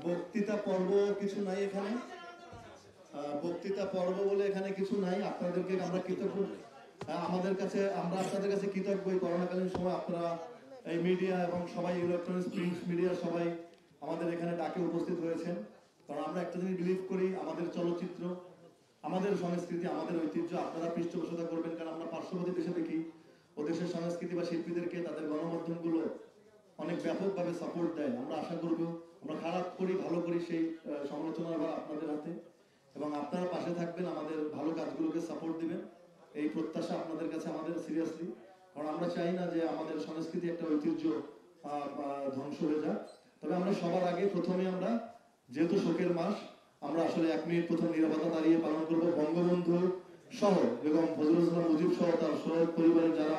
বক্তৃতা পর্ব কিছু নাই এখানে, বক্তৃতা পর্ব বলে এখানে কিছু নাই। আপনাদেরকে আমরা কৃতজ্ঞ, আমাদের কাছে আমরা আপনাদের কাছে কৃতজ্ঞ। করোনাকালীন সময় আপনারা এই মিডিয়া এবং সবাই ইলেকট্রনিক্স প্রিন্ট মিডিয়া সবাই আমাদের এখানে ডাকে উপস্থিত হয়েছেন। কারণ আমরা একটা জিনিস বিলিভ করি, আমাদের চলচ্চিত্র, আমাদের সংস্কৃতি, আমাদের ঐতিহ্য আপনারা পৃষ্ঠপোষকতা করবেন। কারণ আমরা পার্শ্ববর্তী দেশে দেখি ও দেশের সংস্কৃতি বা শিল্পীদেরকে তাদের গণমাধ্যমগুলো অনেক ব্যাপকভাবে সাপোর্ট দেয়। আমরা আশা করব আমরা খারাপ করি ভালো করি সেই সমালোচনা আবার আপনাদের হাতে, এবং আপনারা পাশে থাকবেন, আমাদের ভালো কাজগুলোকে সাপোর্ট দিবেন, এই প্রত্যাশা আপনাদের কাছে আমাদের সিরিয়াসলি। কারণ আমরা চাই না যে আমাদের সংস্কৃতি একটা ঐতিহ্য ধ্বংস হয়ে যায়। তবে আমরা সবার আগে প্রথমে আমরা যেহেতু শোকের মাস, আমরা আসলে 1 মিনিট প্রথম নীরবতা দাঁড়িয়ে পালন করব। বঙ্গবন্ধু সহ এবং ফজলুল ইসলাম মুজিব সহ তার শহীদ পরিবারের যারা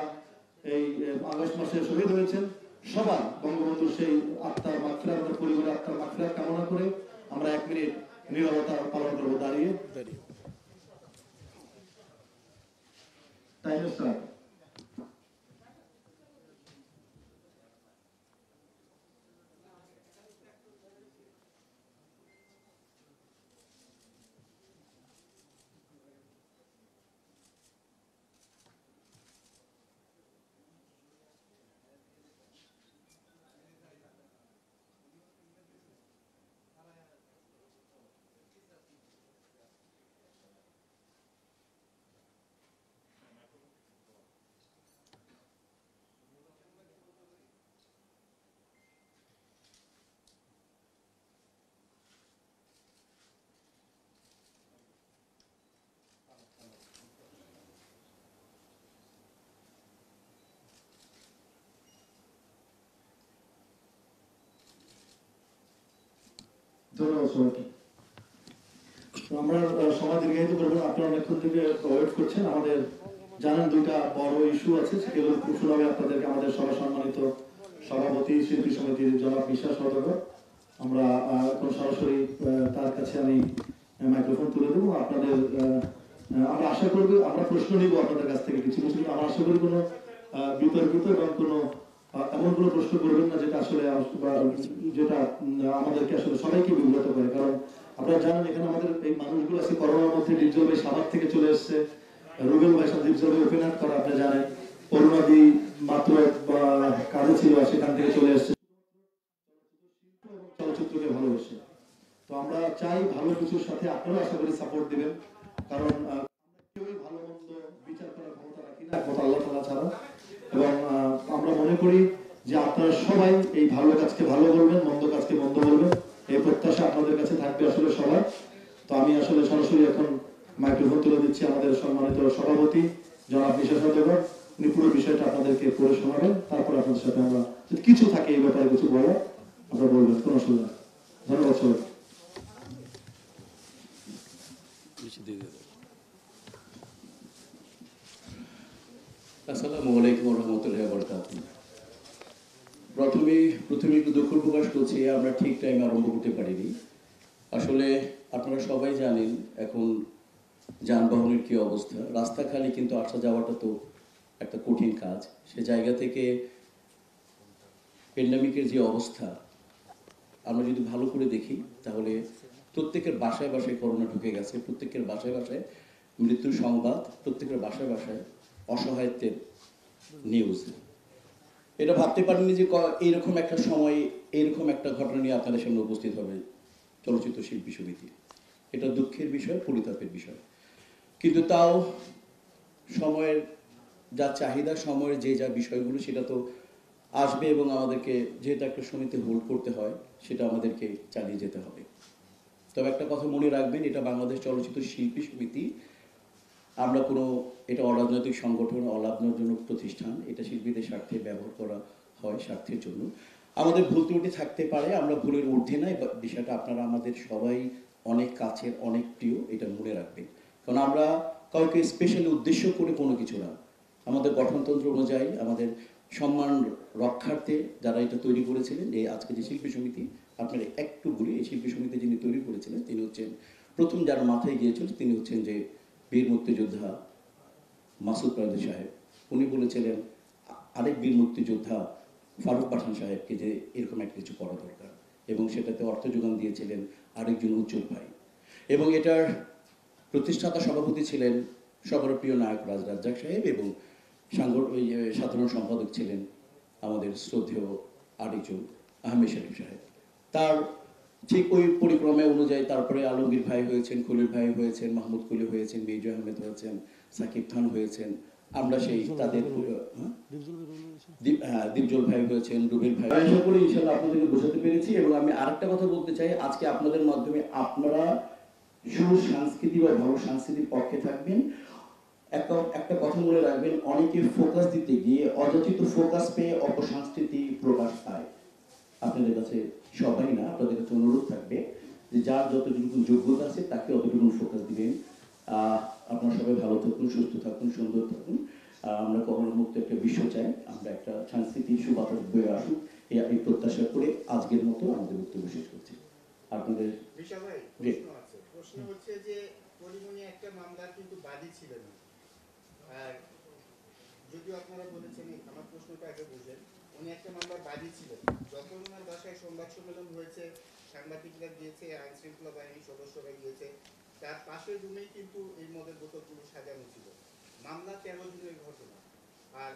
এই আগস্ট মাসে শহীদ হয়েছেন সবার বঙ্গবন্ধুর সেই আত্মার মাগফিরাত, আমাদের পরিবারের আত্মার মাগফিরাত কামনা করে আমরা 1 মিনিট নীরবতা পালন করব দাঁড়িয়ে। Time start. ধন্যবাদ সবাইকে। আমরা সময় দীর্ঘায়িত করবো, আপনারা অনেকক্ষণ থেকে ওয়েট করছেন। আমাদের জানেন 2টা বড় ইস্যু আছে, সেগুলো খুব শোনাবে আপনাদেরকে আমাদের সভা সম্মানিত সভাপতি শিল্পী সমিতির জনাব বিশ্বাস সওদাগর। আমরা এখন সরাসরি তার কাছে আমি মাইক্রোফোন তুলে দেবো। আপনাদের আমরা আশা করব, আমরা প্রশ্ন নিব আপনাদের কাছ থেকে কিছু কিছু। আমরা আশা করি কোনো বিতর্কিত এবং কোনো এমন কোনো প্রশ্ন করবেন না যেটা আসলে যেটা আমাদেরকে আসলে সবাইকে বিব্রত করে। কারণ আপনারা জানেন এখানে আমাদের এই মানুষগুলো আছে করোনার মধ্যে। ডিপজল ভাই সাভার থেকে চলে এসছে, রুবেল ভাই সাথে ডিপজল ভাই ওপেন আপ করা আপনি জানেন, করোনাদি মাত্র কাজে ছিল সেখান থেকে চলে এসছে, চলচ্চিত্রকে ভালোবাসে। তো আমরা চাই ভালো কিছুর সাথে আপনারা আশা করি সাপোর্ট দিবেন। কারণ কেউই ভালো মন্দ বিচার করার ক্ষমতা রাখি না একমাত্র আল্লাহ তাআলা ছাড়া। এবং আমরা মনে করি যে আপনারা সবাই এই ভালো কাজকে ভালো বলবেন, মন্দ কাজকে মন্দ বলবেন, এই প্রত্যাশা আপনাদের কাছে থাকবে আসলে সবার। তো আমি আসলে সরাসরি এখন মাইক্রোফোন তুলে দিচ্ছি আমাদের সম্মানিত সভাপতি জনাব বিশ্বাস সওদাগর। উনি পুরো বিষয়টা আপনাদেরকে পড়ে শোনাবেন, তারপর আপনাদের সাথে আমরা যদি কিছু থাকে এই ব্যাপারে কিছু বলার আমরা বলবেন, কোনো অসুবিধা। ধন্যবাদ সবাই। আসসালামু আলাইকুম ওয়া রাহমাতুল্লাহি ওয়া বারাকাতুহু। প্রথমে একটু দুঃখ প্রকাশ করছি, আমরা ঠিক টাইমে আরম্ভ করতে পারিনি। আসলে আপনারা সবাই জানেন এখন যানবাহনের কি অবস্থা, রাস্তা খালি কিন্তু আসা যাওয়াটা তো একটা কঠিন কাজ। সে জায়গা থেকে প্যান্ডেমিকের যে অবস্থা আমরা যদি ভালো করে দেখি তাহলে প্রত্যেকের বাসায় বাসায় করোনা ঢুকে গেছে, প্রত্যেকের বাসায় বাসায় মৃত্যুর সংবাদ, প্রত্যেকের বাসায় বাসায় অসহায়ত্বের নিউজ। এটা ভাবতে পারিনি যে এইরকম একটা সময় এইরকম একটা ঘটনা নিয়ে আপনাদের সামনে উপস্থিত হবে চলচ্চিত্র শিল্পী সমিতি। এটা দুঃখের বিষয়, পরিতাপের বিষয়। কিন্তু তাও সময়ের যা চাহিদা, সময়ের যে যা বিষয়গুলো সেটা তো আসবে এবং আমাদেরকে যেহেতু একটা সমিতি হোল্ড করতে হয় সেটা আমাদেরকে চালিয়ে যেতে হবে। তবে একটা কথা মনে রাখবেন, এটা বাংলাদেশ চলচ্চিত্র শিল্পী সমিতি, আমরা কোনো এটা অরাজনৈতিক সংগঠন, অলাভজনক প্রতিষ্ঠান। এটা শিল্পীদের স্বার্থে ব্যবহার করা হয়, স্বার্থের জন্য। আমাদের ভুল ত্রুটি থাকতে পারে, আমরা ভুলের ঊর্ধ্বে নাই। বিষয়টা আপনারা আমাদের সবাই অনেক কাছের, অনেক প্রিয়, এটা মনে রাখবেন। কারণ আমরা কাউকে স্পেশালি উদ্দেশ্য করে কোনো কিছু না, আমাদের গঠনতন্ত্র অনুযায়ী আমাদের সম্মান রক্ষার্থে যারা এটা তৈরি করেছিলেন, এই আজকে যে শিল্পী সমিতি, আপনারা একটু বলি, এই শিল্পী সমিতি যিনি তৈরি করেছিলেন তিনি হচ্ছেন, প্রথম যার মাথায় গিয়েছিল তিনি হচ্ছেন যে বীর মুক্তিযোদ্ধা মাসুদ পারভেজ সাহেব। উনি বলেছিলেন আরেক বীর মুক্তিযোদ্ধা ফারুক পাঠান সাহেবকে যে এরকম একটা কিছু করা দরকার। এবং সেটাতে অর্থ যোগান দিয়েছিলেন আরেকজন উজ্জ্বল ভাই। এবং এটার প্রতিষ্ঠাতা সভাপতি ছিলেন সবার প্রিয় নায়ক রাজ রাজ্জাক সাহেব, এবং সাধারণ সম্পাদক ছিলেন আমাদের শ্রদ্ধেয় আরেকজন আহমেদ শরীফ সাহেব। তার ঠিক ওই পরিক্রমা অনুযায়ী তারপরে আলমগীর ভাই হয়েছেন, খলিল ভাই হয়েছেন, মাহমুদ কুলি হয়েছেন, বিজয় আহমেদ হয়েছেন, সাকিব খান হয়েছেন। আমরা সেই তাদের দীপজল ভাই হয়েছেন, রুবেল ভাই। আশা করি ইনশাআল্লাহ আপনাদেরকে বোঝাতে পেরেছি। এবং আমি আরেকটা কথা বলতে চাই, আজকে আপনাদের মাধ্যমে আপনারা সুসংস্কৃতি বা ভালো সংস্কৃতির পক্ষে থাকবেন। একটা কথা মনে রাখবেন, অনেকে ফোকাস দিতে গিয়ে অযাচিত ফোকাস পেয়ে অপসংস্কৃতি প্রকাশ পায়। আপনাদের কাছে সবাই না, আপনাদের কাছে অনুরোধ থাকবে যে যার যতটুকু যোগ্যতা আছে তাকে অতটুকু ফোকাস দিবেন। আপনারা সবাই ভালো থাকুন, সুস্থ থাকুন, সুন্দর থাকুন। আমরা করোনামুক্ত একটা বিশ্ব চাই, আমরা একটা সাংস্কৃতিক সুবাতাস বয়ে আসুক, এই প্রত্যাশা করে আজকের মতো আমাদের বক্তব্য শেষ করছি। আপনাদের প্রশ্ন হচ্ছে যে পরিমণি একটা মামলার কিন্তু বাদী ছিলেন, আর যদিও আপনারা বলেছেন, আমার প্রশ্নটা আগে বুঝেন, উনি একটা মামলার বাদী ছিলেন। যখন ওনার বাসায় সংবাদ সম্মেলন হয়েছে, সাংবাদিকরা গিয়েছে, আইন শৃঙ্খলা বাহিনীর সদস্যরা গিয়েছে, তার পাশের রুমেই কিন্তু এই মদের বোতলগুলো সাজানো ছিল। মামলা 13 দিনের ঘটনা, আর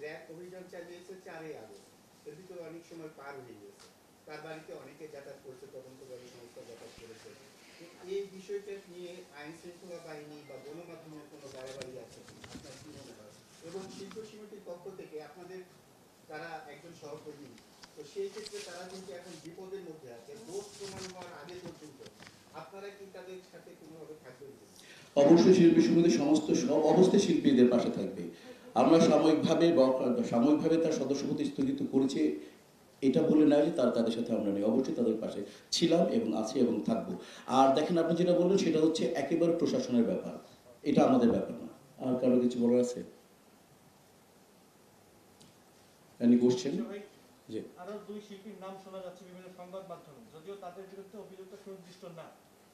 র্যাব অভিযান চালিয়েছে 4 আগস্ট। এর ভিতরে অনেক সময় পার হয়ে গেছে। তার বাড়িতে অনেকে যাতায়াত করছে, তদন্তকারী সংস্থা যাতায়াত করেছে। এই বিষয়টা নিয়ে আইন শৃঙ্খলা বাহিনী বা গণমাধ্যমের কোনো বাড়াবাড়ি আছে আপনার কি মনে হয়? এবং শিল্প সমিতির পক্ষ থেকে আপনাদের তারা একজন সহকর্মী, তো সেই ক্ষেত্রে তারা কিন্তু এখন বিপদের মধ্যে আছে, দোষ প্রমাণ হওয়ার আগে পর্যন্ত আপনারা কি তাদের সাথে কোনোভাবে থাকবেন? অবশ্যই শিল্পী সমিতি সমস্ত সব অবস্থায় শিল্পীদের পাশে থাকবে। আমরা সাময়িকভাবে তার সদস্যপদ স্থগিত করেছি, এটা বলে না যে তাদের সাথে আমরা নেই, অবশ্যই তাদের পাশে ছিলাম এবং আছি এবং থাকবো। আর দেখেন, আপনি যেটা বললেন সেটা হচ্ছে একেবারে প্রশাসনের ব্যাপার, এটা আমাদের ব্যাপার না। আর কারো কিছু বলার আছে? Any question? জি, আরো 2 শিল্পীর নাম শোনা যাচ্ছে বিভিন্ন সংবাদ মাধ্যমে, যদিও তাদের বিরুদ্ধে অভিযোগটা সুনির্দিষ্ট না।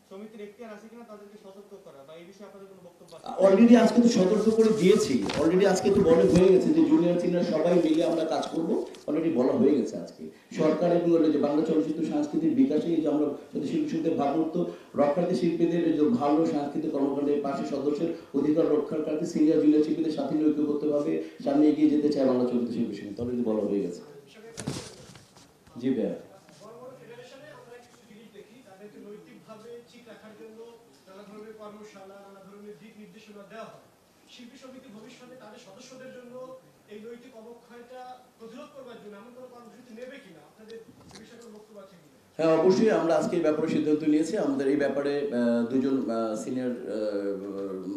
সমিতির এখতিয়ার আছে কিনা তাদেরকে সতর্ক করা, বা এই বিষয়ে আপনাদের কোনো বক্তব্য আছে? অলরেডি আজকে তো সতর্ক করে দিয়েছি, অলরেডি আজকে তো বলা হয়ে গেছে যে জুনিয়র সিনিয়র সবাই মিলে আমরা কাজ করব, অলরেডি বলা হয়ে গেছে আজকে। সরকার এবং যে বাংলা চলচ্চিত্র সংস্কৃতির বিকাশে যে আমরা শিল্পী সমিতির ভাবমূর্ত রক্ষার্থে শিল্পীদের যে ভালো সাংস্কৃতিক কর্মকাণ্ডের পাশে সদস্যের অধিকার রক্ষার কাছে সিনিয়র জুনিয়র শিল্পীদের সাথে ঐক্যবদ্ধভাবে সামনে এগিয়ে যেতে চায় বাংলা চলচ্চিত্র শিল্পী সমিতি, অলরেডি বলা হয়ে গেছে। জি ভাইয়া, কর্মশালা, নানা ধরনের দিক নির্দেশনা দেওয়া হয়। শিল্পী সমিতি ভবিষ্যতে তাদের সদস্যদের জন্য এই নৈতিক অবক্ষয়টা প্রতিরোধ করবার জন্য এমন কোনো কর্মসূচি নেবে কিনা, আপনাদের বিষয়ে কোনো বক্তব্য আছে কিনা? হ্যাঁ, অবশ্যই আমরা আজকে এই ব্যাপারে সিদ্ধান্ত নিয়েছি। আমাদের এই ব্যাপারে দুজন সিনিয়র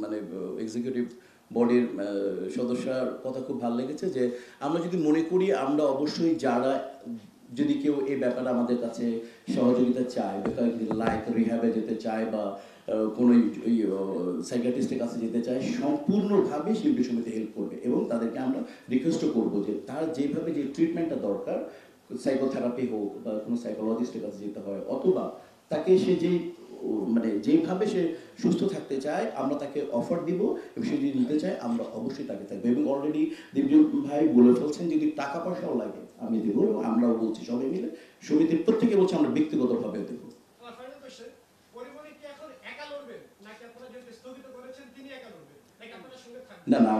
মানে এক্সিকিউটিভ বডির সদস্যর কথা খুব ভালো লেগেছে যে আমরা যদি মনে করি, আমরা অবশ্যই যারা যদি কেউ এই ব্যাপারে আমাদের কাছে সহযোগিতা চায়, লাইক রিহ্যাবে যেতে চায় বা কোনো সাইকিয়াট্রিস্টের কাছে যেতে চায়, সম্পূর্ণভাবে শিল্পী সমিতি হেল্প করবে এবং তাদেরকে আমরা রিকোয়েস্টও করবো যে তার যেভাবে যে ট্রিটমেন্টটা দরকার, সাইকোথেরাপি হোক বা কোনো সাইকোলজিস্টের কাছে যেতে হয়, অথবা তাকে সে যেই মানে যেইভাবে সে সুস্থ থাকতে চায় আমরা তাকে অফার দিব, এবং সে যদি নিতে চায় আমরা অবশ্যই তাকে থাকবো। এবং অলরেডি দীপজল ভাই বলে ফেলছেন যদি টাকা পয়সাও লাগে আমি দেবো, এবং আমরাও বলছি সবাই মিলে সমিতির প্রত্যেকে বলছে আমরা ব্যক্তিগতভাবে দেবো। না না,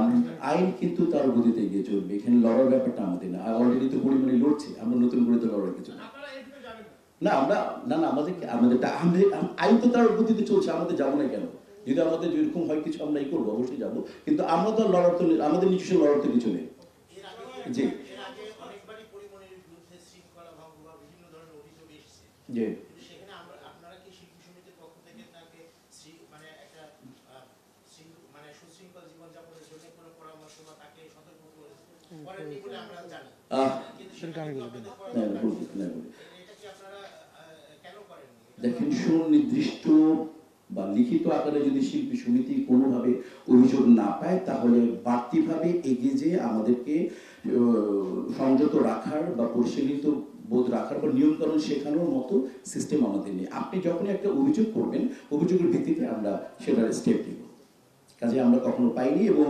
আইন কিন্তু তার গতিতে এগিয়ে চলবে, এখানে লড়ার ব্যাপারটা আমাদের না। অলরেডি তো পরিমাণে লড়ছে, আমরা নতুন করে তো লড়ার কিছু না। না আমরা না না আমাদের আইন তো তার গতিতে চলছে, আমাদের যাবো না কেন? যদি আমাদের যেরকম হয় কিছু আমরা এই করবো, অবশ্যই যাবো, কিন্তু আমরা তো লড়ার তো আমাদের নিজস্ব লড়ার তো কিছু নেই। জি জি, দেখেন, সুনির্দিষ্ট বা লিখিত আকারে যদি শিল্পী সমিতি কোনোভাবে অভিযোগ না পায়, তাহলে বাড়তিভাবে এগিয়ে যেয়ে আমাদেরকে সংযত রাখার বা পরিচালিত বোধ রাখার বা নিয়মকানুন শেখানোর মতো সিস্টেম আমাদের নেই। আপনি যখনই একটা অভিযোগ করবেন, অভিযোগের ভিত্তিতে আমরা সেটার স্টেপ নিব। কাজে আমরা কখনো পাইনি, এবং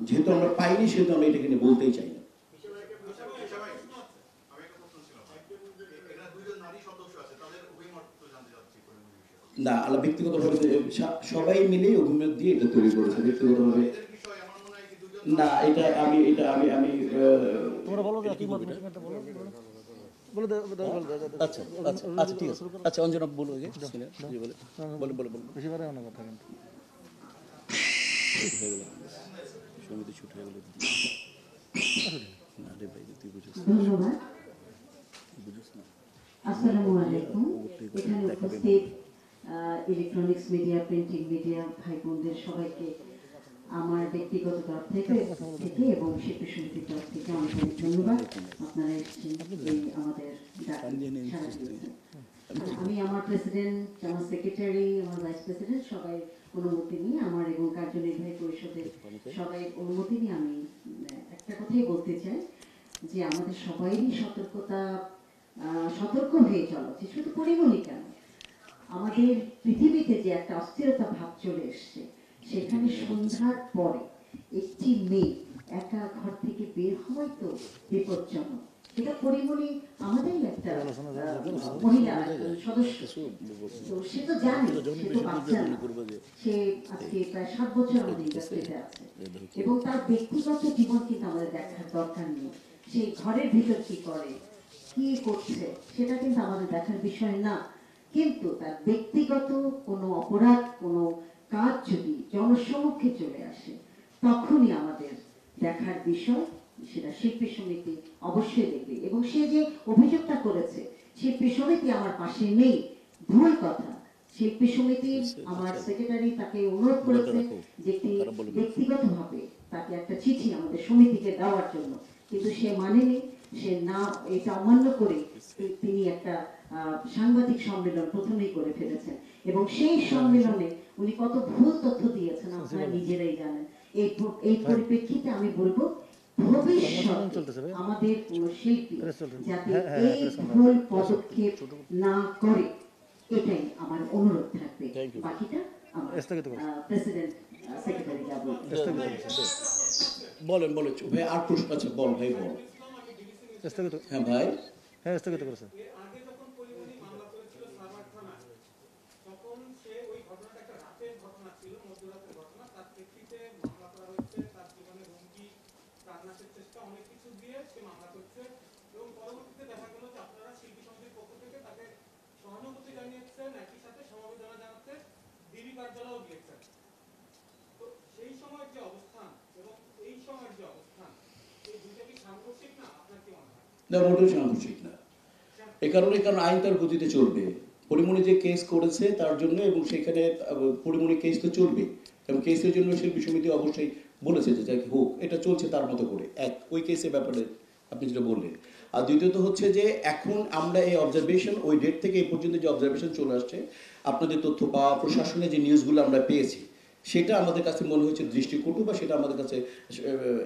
যেহেতু আমরা পাইনি সেহেতু আমরা এটাকে নিয়ে বলতেই চাই না। না আল্লাহ ব্যক্তিগতভাবে সবাই মিলে অভিমত দিয়ে এটা তৈরি করেছে ব্যক্তিগতভাবে। না এটা আমি তোমরা বলো যে কি মত বলো বলে আচ্ছা আচ্ছা আচ্ছা ঠিক আছে আচ্ছা অঞ্জনা বলো আগে বলে বলে বলে বেশি পারে অনেক কথা কিন্তু সমিতি ছুট হয়ে গেল না রে ভাই তুই বুঝছিস ধন্যবাদ। বুঝছিস না আসসালামু আলাইকুম। এখানে উপস্থিত ইলেকট্রনিক্স মিডিয়া, প্রিন্টিং মিডিয়া ভাই বোনদের সবাইকে আমার ব্যক্তিগত তরফ থেকে এবং শিল্পী সমিতির তরফ থেকে অনেক অনেক ধন্যবাদ। আপনারা এসেছেন এই আমাদের ডাকে সাড়া দিয়েছেন। আমি আমার প্রেসিডেন্ট, আমার সেক্রেটারি, আমার ভাইস প্রেসিডেন্ট সবাই অনুমতি নিয়ে আমার এবং কার্যনির্বাহী পরিষদের সবাই অনুমতি নিয়ে আমি একটা কথাই বলতে চাই যে আমাদের সবাইরই সতর্ক হয়ে চলা উচিত। শুধু পরিমণি কেন, আমাদের পৃথিবীতে যে একটা অস্থিরতা ভাব চলে এসছে, সেখানে সন্ধ্যার পরে একটি মেয়ে একা ঘর থেকে বের হওয়াই তো বিপজ্জনক। এটা পরিমণি আমাদেরই একটা মহিলা সদস্য, তো সে তো জানে, সে তো বাচ্চা না। সে আজকে প্রায় 7 বছর আমাদের ইন্ডাস্ট্রিতে আছে এবং তার ব্যক্তিগত জীবন কিন্তু আমাদের দেখার দরকার নেই। সে ঘরের ভিতর কি করে, কি করছে, সেটা কিন্তু আমাদের দেখার বিষয় না। কিন্তু তার ব্যক্তিগত কোনো অপরাধ, কোনো কাজ যদি জনসমক্ষে চলে আসে, তখনই আমাদের দেখার বিষয়। সেটা শিল্পী সমিতি অবশ্যই দেখবে। এবং সে যে অভিযোগটা করেছে শিল্পী সমিতি আমার পাশে নেই, ভুল কথা। শিল্পী সমিতির আমার সেক্রেটারি তাকে অনুরোধ করেছে যে ব্যক্তিগতভাবে তাকে একটা চিঠি আমাদের সমিতিকে দেওয়ার জন্য, কিন্তু সে মানেনি। সে না, এটা অমান্য করে তিনি একটা সাংবাদিক সম্মেলন প্রথমেই করে ফেলেছেন এবং সেই সম্মেলনে উনি কত ভুল তথ্য দিয়েছেন আপনারা নিজেরাই জানেন। এই পরিপ্রেক্ষিতে আমি বলবো ভবিষ্যতে আমাদের শিল্পী যাতে এই ভুল পদক্ষেপ না করে, এটাই আমার অনুরোধ থাকবে। বাকিটা আমার প্রেসিডেন্ট সেক্রেটারি যা বলবেন। বলেন বলে ভাই আর প্রশ্ন আছে, বল ভাই বল। হ্যাঁ ভাই, হ্যাঁ স্থগিত করেছে। আগে যখন পরিমণি মামলা করেছিল সাভার থানায়, তখন সে ওই ঘটনাটা একটা রাতের ঘটনা ছিল, মধ্যরাতের ঘটনা। তার প্রেক্ষিতে মামলা করা হচ্ছে, তার জীবনে হুমকি, প্রাণনাশের চেষ্টা, অনেক কিছু দিয়ে সে মামলা করছে। এবং পরবর্তীতে দেখা গেল যে আপনারা শিল্পী সমিতির পক্ষ থেকে তাকে সহানুভূতি জানিয়েছেন, একই সাথে সমবেদনা জানাতে ডিবি কার্যালয়েও গিয়েছেন। তো সেই সময়ের যে অবস্থান এবং এই সময়ের যে অবস্থান, এই দুইটা কি সাংঘর্ষিক না? আপনার কি মনে হয়? না মোটেও সাংঘর্ষিক না। কারণ আইন তার গতিতে চলবে। পরিমণি যে কেস করেছে তার জন্য, এবং সেখানে পরিমণি কেস তো চলবে এবং কেসের জন্য শিল্পী সমিতি অবশ্যই বলেছে যে যাকে হোক, এটা চলছে তার মতো করে। ওই কেসের ব্যাপারে আপনি যেটা বললেন। আর দ্বিতীয়ত হচ্ছে যে এখন আমরা এই অবজারভেশন, ওই ডেট থেকে এই পর্যন্ত যে অবজারভেশন চলে আসছে, আপনাদের তথ্য পাওয়া, প্রশাসনের যে নিউজগুলো আমরা পেয়েছি, সেটা আমাদের কাছে মনে হচ্ছে দৃষ্টিকটু, বা সেটা আমাদের কাছে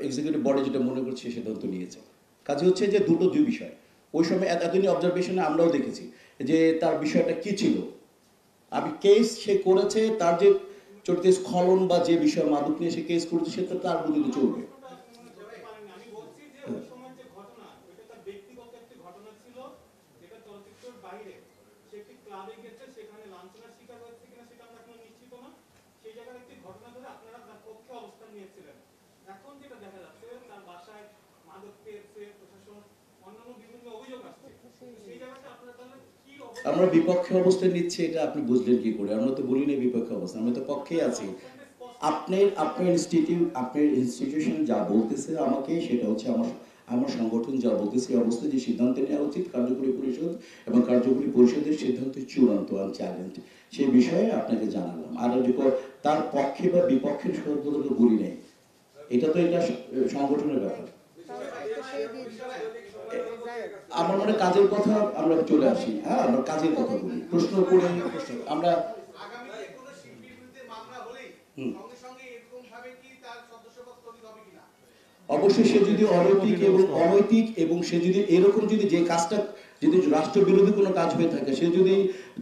এক্সিকিউটিভ বডি যেটা মনে করছে সিদ্ধান্ত নিয়েছে। কাজে হচ্ছে যে দুই বিষয়। ওই সময় এতদিন অবজারভেশনে আমরাও দেখেছি যে তার বিষয়টা কি ছিল। আমি কেস সে করেছে, তার যে চরিত্রে স্খলন বা যে বিষয় মাদক নিয়ে সে কেস করেছে, সেটা তার গতিতে চলবে। আমি বলছি যে ওই সময় যে ঘটনা, ওইটা তার ব্যক্তিগত একটি ঘটনা ছিল, যেটা চলচ্চিত্রের বাইরে। সে একটি ক্লাবে গেছে, সেখানে লাঞ্ছনার শিকার হয়েছে কিনা সেটা আমরা এখনো নিশ্চিত না। সেই জায়গার একটি ঘটনা ধরে আপনারা তার পক্ষে অবস্থান নিয়েছিলেন। এখন যেটা দেখা যাচ্ছে, তার বাসায় মাদক পেয়েছে, প্রশাসন অন্যান্য বিভিন্ন অভিযোগ আসছে। সেই জায়গাটা আপনারা তাহলে কি আমরা বিপক্ষে অবস্থান নিচ্ছি, এটা আপনি বুঝলেন কি করে? আমরা তো বলি না বিপক্ষে অবস্থান, আমরা তো পক্ষেই আছি। আপনার ইনস্টিটিউশন যা বলতেছে আমাকে, সেটা হচ্ছে আমার সংগঠন যা বলতেছে, এই অবস্থায় যে সিদ্ধান্ত নেওয়া উচিত কার্যকরী পরিষদ, এবং কার্যকরী পরিষদের সিদ্ধান্ত চূড়ান্ত আর চ্যালেঞ্জ, সেই বিষয়ে আপনাকে জানালাম। আর তার পক্ষে বা বিপক্ষের সর্বদা তো বলি নাই, এটা সংগঠনের ব্যাপার। আমার মনে কাজের কথা আমরা চলে আসি। হ্যাঁ, আমরা কাজের কথা বলি, প্রশ্ন করে আমরা আগামীতে কোনো শিল্পীর বিরুদ্ধে মামলা হলেই সঙ্গে সঙ্গে এরকম ভাবে কি তার সদস্যপদ স্থগিত হবে কিনা? অবশ্যই সে যদি অনৈতিক এবং সে যদি এরকম যদি যে কাজটা যদি রাষ্ট্রবিরোধী কোনো কাজ হয়ে থাকে, সে যদি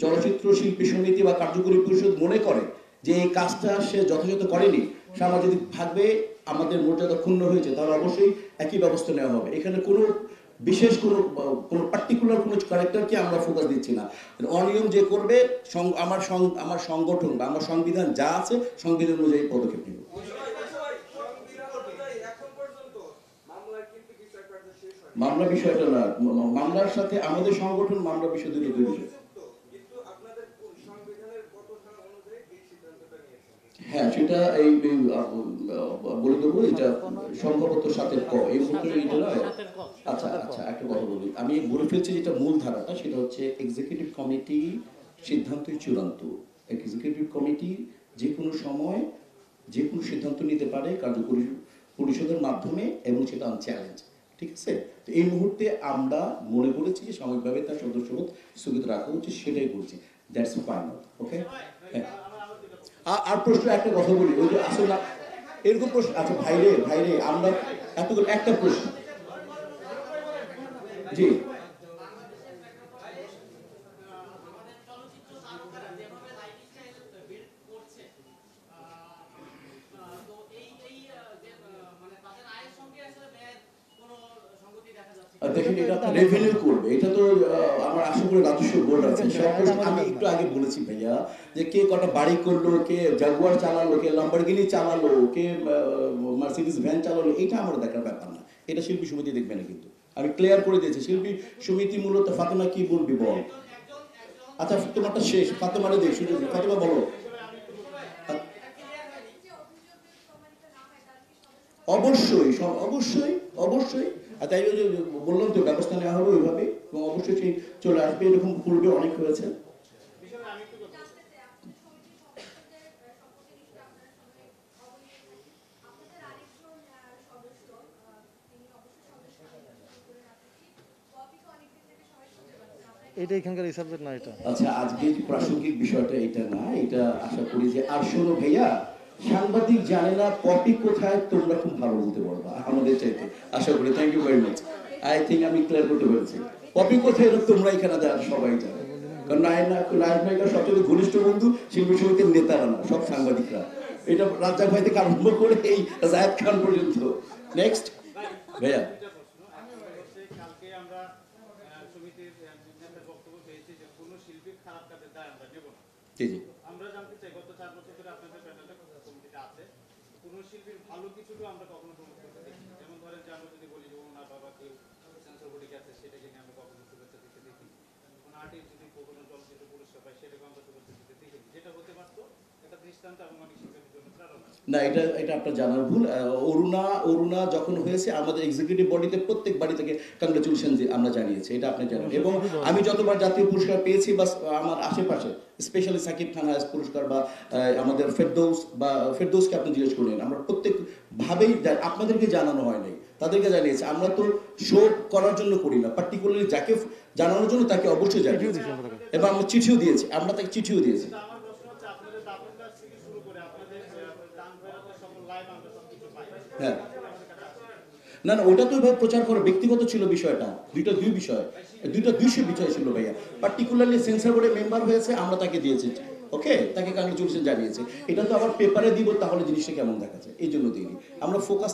চলচ্চিত্র শিল্পী সমিতি বা কার্যকরী পরিষদ মনে করে যে এই কাজটা সে যথাযথ করেনি, সামাজিক ভাবে আমাদের মর্যাদা ক্ষুণ্ণ হয়েছে, তাহলে অবশ্যই একই ব্যবস্থা নেওয়া হবে। এখানে কোনো বিশেষ কোনো পার্টিকুলার কোনো ক্যারেক্টারকে আমরা ফোকাস দিচ্ছি না। অনিয়ম যে করবে আমার সংগঠন বা আমার সংবিধান যা আছে সংবিধান অনুযায়ী পদক্ষেপ নেব। মামলা বিষয়টা না, মামলার সাথে আমাদের সংগঠন মামলা বিষয় দুটো দুই বিষয়। হ্যাঁ, সেটা এই বলে দেবো, এটা সম্ভবত 7 ক এই মুহূর্তে এটা নয়। আচ্ছা আচ্ছা, একটা কথা বলি, আমি বলে ফেলছি যেটা মূল ধারাটা, সেটা হচ্ছে এক্সিকিউটিভ কমিটি সিদ্ধান্তই চূড়ান্ত। এক্সিকিউটিভ কমিটি যে কোনো সময় যে কোনো সিদ্ধান্ত নিতে পারে কার্যকরী পরিষদের মাধ্যমে, এবং সেটা চ্যালেঞ্জ। ঠিক আছে, তো এই মুহূর্তে আমরা মনে করেছি যে সাময়িকভাবে তার সদস্যপদ স্থগিত রাখা উচিত, সেটাই করছি। That's final. ওকে, হ্যাঁ। আর প্রশ্ন একটা কথা বলি, ওই যে আসলে এরকম প্রশ্ন, আচ্ছা ভাইরে আমরা এতগুলো একটা প্রশ্ন, জি দেখেন, এটা রেভিনিউ করবে, এটা তো আমার আশা করি রাজস্ব বোর্ড আছে। আমি একটু আগে বলেছি ভাইয়া যে কে কটা বাড়ি করলো, কে জাগুয়ার চালালো, কে লাম্বরগিনি চালালো, কে মার্সিডিজ ভ্যান চালালো, এটা আমার দেখার ব্যাপার না, এটা শিল্পী সমিতি দেখবে না। কিন্তু আমি ক্লিয়ার করে দিয়েছি, শিল্পী সমিতি মূলত ফাতেমা কি বলবি বল। আচ্ছা, তোমারটা শেষ, ফাতেমারে দেখ, ফাতেমা বলো। অবশ্যই অবশ্যই অবশ্যই, আর তাই বললাম তো ব্যবস্থা নেওয়া হবে ওইভাবে, এবং অবশ্যই সেই চলে আসবে, এরকম পূর্বে অনেক হয়েছে। এটা এখানকার এই সাবজেক্ট না এটা। আচ্ছা, আজকে প্রাসঙ্গিক বিষয়টা এটা না, এটা আশা করি যে, আর শোনো ভাইয়া, সাংবাদিক জানে না কপি কোথায়, তোমরা খুব ভালো বলতে পারবা আমাদের চাইতে, আশা করি। Thank you very much. I think আমি ক্লিয়ার করতে পেরেছি কপি কোথায়, এটা তোমরা এখানে সবাই জানে, কারণ নায়ক সবচেয়ে ঘনিষ্ঠ বন্ধু শিল্পী সমিতির নেতারা না, সব সাংবাদিকরা। এটা রাজ্জাক ভাই থেকে আরম্ভ করে এই জায়েদ খান পর্যন্ত। নেক্সট ভাইয়া। কালকে আমরা সমিতির বক্তব্য পেয়েছি যে কোনো শিল্পীর খারাপ কাজের দায় আমরা নেব না। জি জি, আমরা জানতে চাই, গত 4 বছর ধরে আপনাদের প্যানেলটা কমিটিতে আছে, কোন শিল্পীর ভালো কিছুকে আমরা কখনো প্রমোট করতে দেখি। যেমন ধরেন যে আমরা যদি বলি যে ওনার বাবা কেউ সেন্সর বোর্ডে গেছে, সেটাকে নিয়ে আমরা কখনো শুভেচ্ছা দিতে দেখি। কোন আর্টিস্ট যদি কখনো চলচ্চিত্র পুরস্কার পায়, সেটাকে আমরা শুভেচ্ছা দিতে দেখি। যেটা হতে পারতো একটা দৃষ্টান্ত এবং অনেক শিল্পীদের জন্য প্রেরণা। না, এটা আপনার জানার ভুল। অরুণা যখন হয়েছে, আমাদের এক্সিকিউটিভ বডিতে প্রত্যেক বাড়ি থেকে কংগ্রেচুলেশন আমরা জানিয়েছি, এটা আপনি জানেন। এবং আমি যতবার জাতীয় পুরস্কার পেয়েছি বা আমার আশেপাশে, স্পেশালি সাকিব খান হায়াস পুরস্কার বা আমাদের ফেরদৌসকে আপনি জিজ্ঞেস করলেন, আমরা প্রত্যেকভাবেই আপনাদেরকে জানানো হয় নাই, তাদেরকে জানিয়েছি। আমরা তো শো করার জন্য করি না, পার্টিকুলারলি যাকে জানানোর জন্য তাকে অবশ্যই জানিয়েছি, এবং আমরা চিঠিও দিয়েছি, আমরা তাকে চিঠিও দিয়েছি। হ্যাঁ, না ওটা তো এভাবে প্রচার করে ব্যক্তিগত ছিল বিষয়টা, দুই বিষয় ছিল ভাইয়া। পার্টিকুলারলি সেন্সর বোর্ডের মেম্বার হয়েছে, আমরা তাকে দিয়েছি, ওকে, তাকে কংগ্রেচুলেশন জানিয়েছে। এটা তো আবার পেপারে দিব, তাহলে জিনিসটা কেমন দেখাচ্ছে, এই জন্য দিইনি আমরা ফোকাস।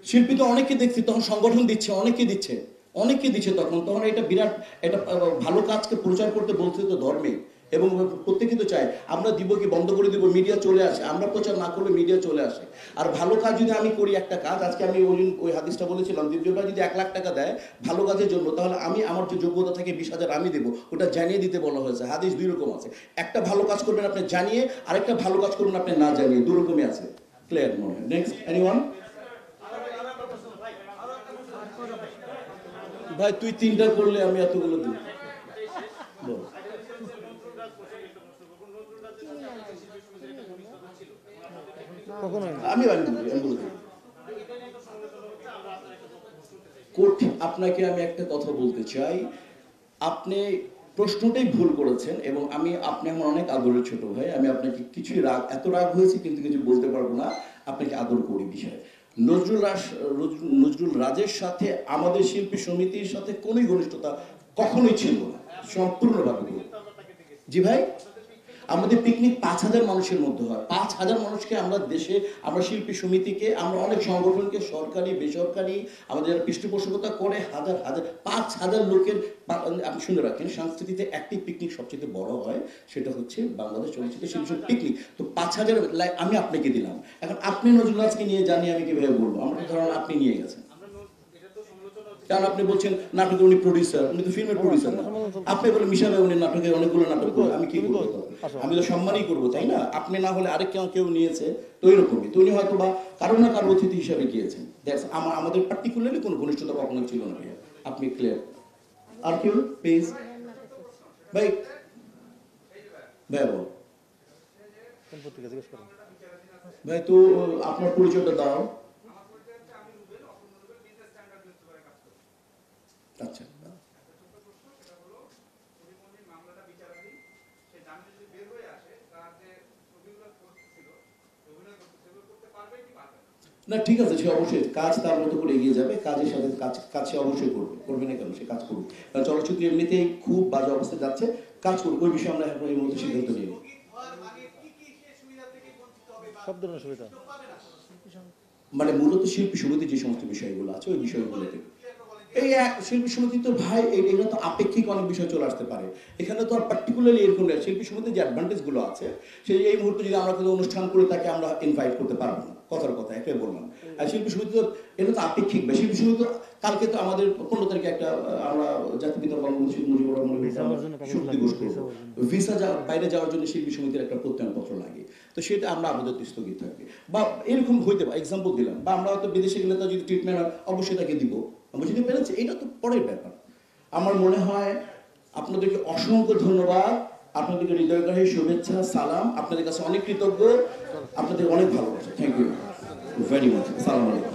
শিল্পী তো অনেককে দেখছি, তখন সংগঠন দিচ্ছে, অনেককে দিচ্ছে তখন এটা বিরাট একটা ভালো কাজকে প্রচার করতে বলছে তো ধর্মে, এবং প্রত্যেকে তো চায় আমরা দিব কি বন্ধ করে দিব, মিডিয়া চলে আসে, আমরা প্রচার না করলে মিডিয়া চলে আসে। আর ভালো কাজ যদি আমি করি, একটা কাজ, আজকে আমি ওই হাদিসটা বলেছিলাম, দীপজোড়া যদি 1 লাখ টাকা দেয় ভালো কাজের জন্য, তাহলে আমার যে যোগ্যতা থেকে 20,000 আমি দেবো, ওটা জানিয়ে দিতে বলা হয়েছে। হাদিস 2 রকম আছে, একটা ভালো কাজ করবেন আপনি জানিয়ে, আরেকটা ভালো কাজ করবেন আপনি না জানিয়ে, 2 রকমই আছে। ক্লিয়ার মনে হয়? Next anyone? ভাই তুই 3টা করলে আমি এতগুলো দিই। আপনাকে আমি একটা কথা বলতে চাই, আপনি প্রশ্নটাই ভুল করেছেন, এবং আপনি আমার অনেক আদরের ছোট ভাই, আমি আপনাকে কিছুই এত রাগ হয়েছে কিন্তু কিছু বলতে পারবো না, আপনাকে আদর করি। বিষয় নজরুল রাজের সাথে আমাদের শিল্পী সমিতির সাথে কোনোই ঘনিষ্ঠতা কখনোই ছিল না, সম্পূর্ণভাবে। জি ভাই, আমাদের পিকনিক 5,000 মানুষের মধ্যে হয়। 5,000 মানুষকে আমরা দেশে, আমরা শিল্পী সমিতিকে, আমরা অনেক সংগঠনকে, সরকারি বেসরকারি, আমাদের পৃষ্ঠপোষকতা করে হাজার হাজার 5,000 লোকের, আপনি শুনে রাখেন, সংস্কৃতিতে একটি পিকনিক সবচেয়ে বড় হয়, সেটা হচ্ছে বাংলাদেশ চলচ্চিত্র শিল্পী পিকনিক। তো 5,000 আমি আপনাকে দিলাম, এখন আপনি নজরুল আজকে নিয়ে জানি আমি কিভাবে বলবো? আমার তো ধরুন আপনি নিয়ে গেছেন, কারণ আপনি বলছেন নাটকের উনি প্রডিউসার, উনি তো ফিল্মের প্রডিউসার না। আপনি বলে মিশাবে উনি নাটকে অনেকগুলো নাটক করে, আমি কি করবো? আমি তো সম্মানই করবো, তাই না? আপনি না হলে আরেক কেউ নিয়েছে, তো এরকমই। তো উনি হয়তো বা কারো না কারো অতিথি হিসাবে গিয়েছেন। আমাদের পার্টিকুলারলি কোনো ঘনিষ্ঠতা কখনো ছিল না ভাইয়া, আপনি ক্লিয়ার। আর কেউ প্লিজ ভাই, ভাইয়া বল ভাই, তো আপনার পরিচয়টা দাও। আচ্ছা, না ঠিক আছে, সে অবশ্যই কাজ তার মতো করে এগিয়ে যাবে, কাজের সাথে কাজ সে অবশ্যই করবে না কেন? সে কাজ করবে, কারণ চলচ্চিত্র এমনিতেই খুব বাজে অবস্থায় যাচ্ছে, কাজ করবে। ওই বিষয়ে আমরা এখন এই মুহূর্তে সিদ্ধান্ত নিই। সব ধরনের সুবিধা, মানে মূলত শিল্পী সমিতির যে সমস্ত বিষয়গুলো আছে ওই বিষয়গুলোতে, এই এক শিল্পী সমিতি তো ভাই এগুলো তো আপেক্ষিক অনেক বিষয় চলে আসতে পারে, এখানে তো আর পার্টিকুলারলি এরকম নেই। শিল্পী সমিতির যে অ্যাডভান্টেজগুলো আছে, সেই এই মুহূর্তে যদি আমরা কোনো অনুষ্ঠান করে তাকে আমরা ইনভাইট করতে পারবো না, কথার কথা একটাই বললাম। আর শিল্পী সমিতি তো এটা তো আপেক্ষিক, বা শিল্পী সমিতি তো কালকে তো আমাদের 15 তারিখে একটা আমরা জাতিপিতা বঙ্গবন্ধু শেখ মুজিবুর রহমানের শহীদ দিবস করবো, ভিসা বাইরে যাওয়ার জন্য শিল্পী সমিতির একটা প্রত্যয়নপত্র লাগে, তো সেটা আমরা আপাতত স্থগিত থাকবে, বা এরকম হইতে পারে, এক্সাম্পল দিলাম। বা আমরা হয়তো বিদেশে গেলে তার যদি ট্রিটমেন্ট হয় অবশ্যই তাকে দিব, বুঝতে পেরেছি? এটা তো পরের ব্যাপার। আমার মনে হয় আপনাদেরকে অসংখ্য ধন্যবাদ, আপনাদেরকে হৃদয়কারী শুভেচ্ছা, সালাম, আপনাদের কাছে অনেক কৃতজ্ঞ, আপনাদের অনেক ভালোবাসা। Thank you very much. সালাম আলাইকুম।